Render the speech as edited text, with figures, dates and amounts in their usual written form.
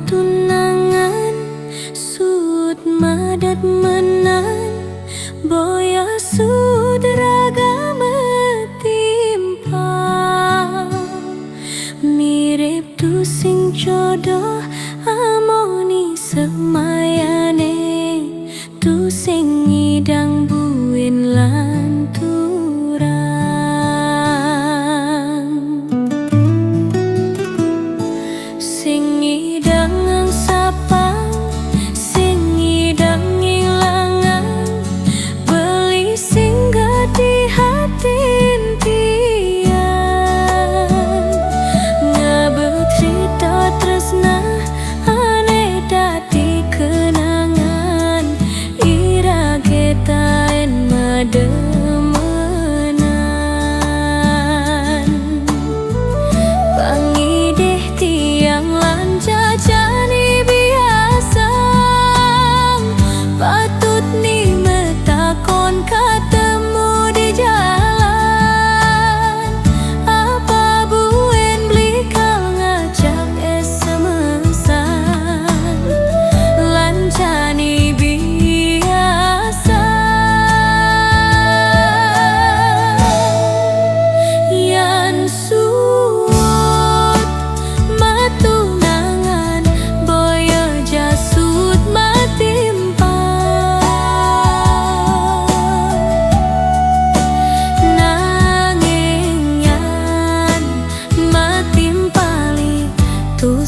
Tunangan sud madat menan boya sud raga metimpa mirip tu sing jodoh amoni semayane tu sing ngidang buin lan turang sing ngidang sapang sing ngidang ngilangan beli sing gati hatin tian ngabet cerita tresna ane dati kenangan ira getain mademenan pangideh tiang lan jajani biasa patut ni metakon ketemu di jalan apa buen beli kau ngajak SMS-an lan jani biasa yan suut matunangan boya jasut matimpa nanging yan matimpali tu